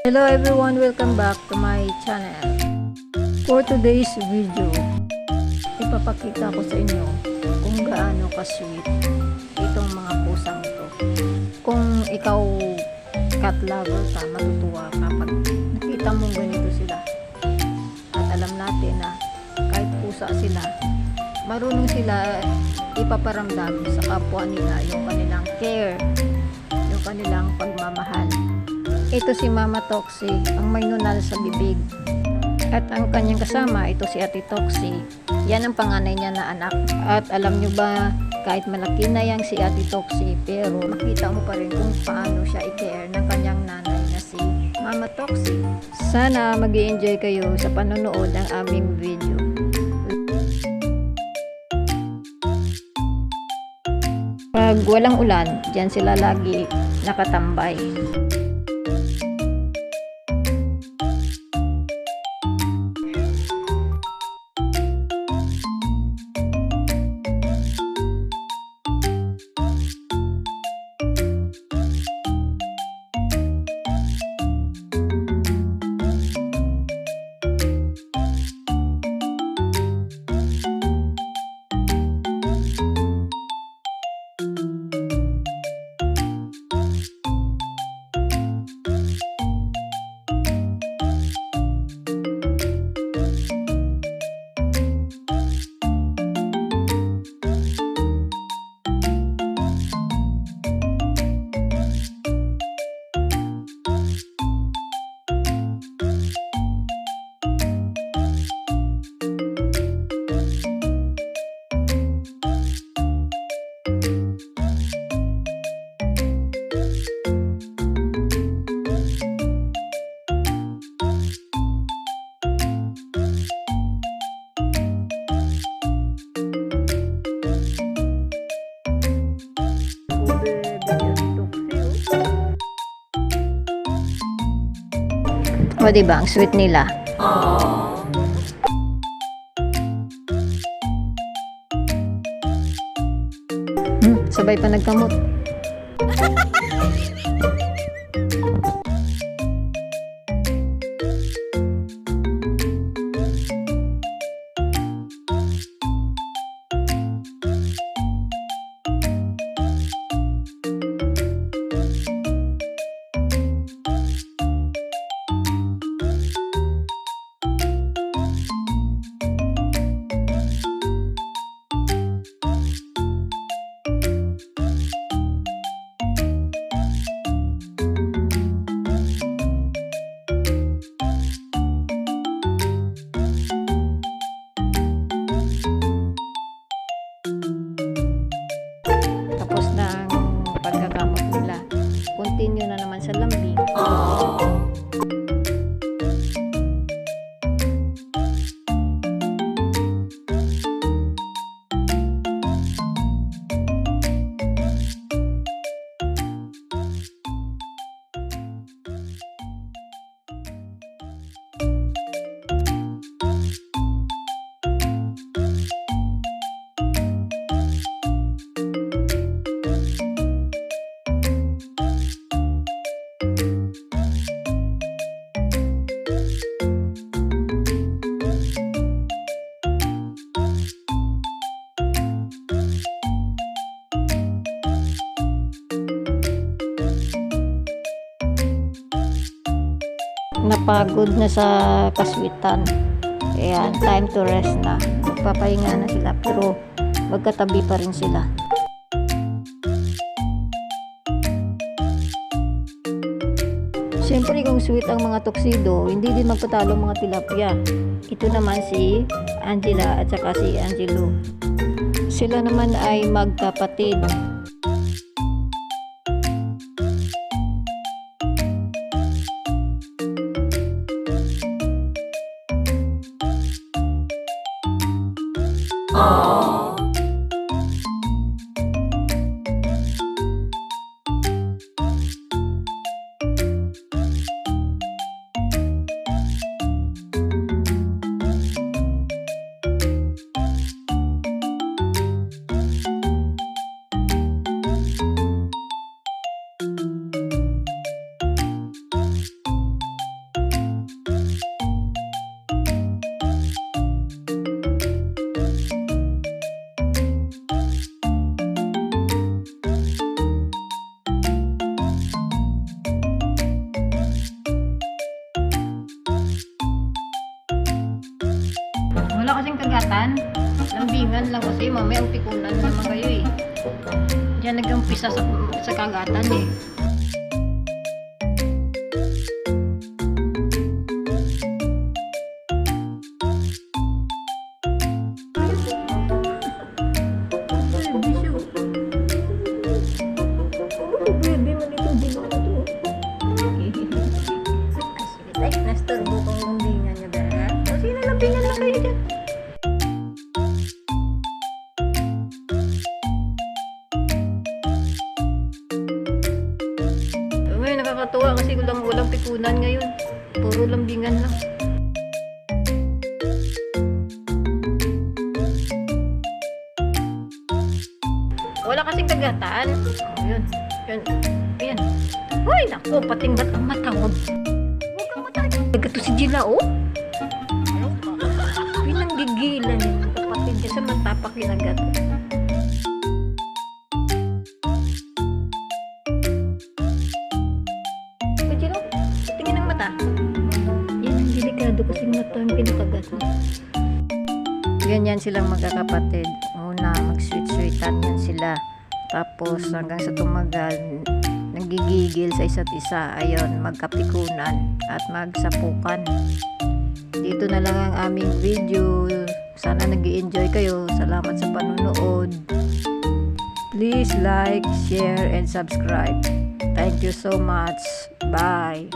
Hello everyone, welcome back to my channel. For today's video, ipapakita ko sa inyo kung gaano ka-sweet itong mga pusang ito. Kung ikaw cat lover ka, matutuwa ka pag nakita mong ganito sila. At alam natin na kahit pusa sila, marunong sila ipaparamdam sa kapwa nila yung kanilang care, yung kanilang pagmamahal. Ito si Mama Toxie, ang may nunal sa bibig. At ang kanyang kasama, ito si Ate Toxie. Yan ang panganay niya na anak. At alam nyo ba, kahit malaki na yang si Ate Toxie, pero makita mo pa rin kung paano siya i-care ng kanyang nanay na si Mama Toxie. Sana mag-i-enjoy kayo sa panonood ng aming video. Pag walang ulan, dyan sila lagi nakatambay. O diba, ang sweet nila. Sabay pa nagkamot. Tapos ng pagkakamot nila, continue na naman sa lambing. Napagod na sa kaswitan. Ayan, time to rest na. Magpapahinga na sila pero magkatabi pa rin sila. Siyempre kung sweet ang mga tuxedo, hindi din magpatalo mga tilapia. Ito naman si Angela at saka si Angelo. Sila naman ay magkapatid. kagatan. Lambingan lang kasi mamaya pikunan na naman kayo eh. Diyan nag-umpisa sa kagatan eh. Ay, nasturbo kong lambingan niya ba? O, sige na, lambingan lang kayo dyan. Ngayon, nakakatuwa kasi walang pikunan ngayon. Puro lambingan lang. Wala kasing kagatan. Oh, yun. Yun. Ayan. Uy, naku, pating ba't ang matawag? Huwag kang matawag. Nagkato si Gila, oh. Pinanggigilan yung kapatid niya sa matapak yung agat. O, Gila, tingin ang mata. Yan ang delikado kasing mata ang pinakagat mo. Ganyan silang magkakapatid. Una, mag-sweet-sweetan yan sila. Tapos hanggang sa tumagal, nagigigil sa isa't isa. Ayun, magkapikunan at magsapukan. Dito na lang ang aming video. Sana nag-i-enjoy kayo. Salamat sa panonood. Please like, share, and subscribe. Thank you so much. Bye.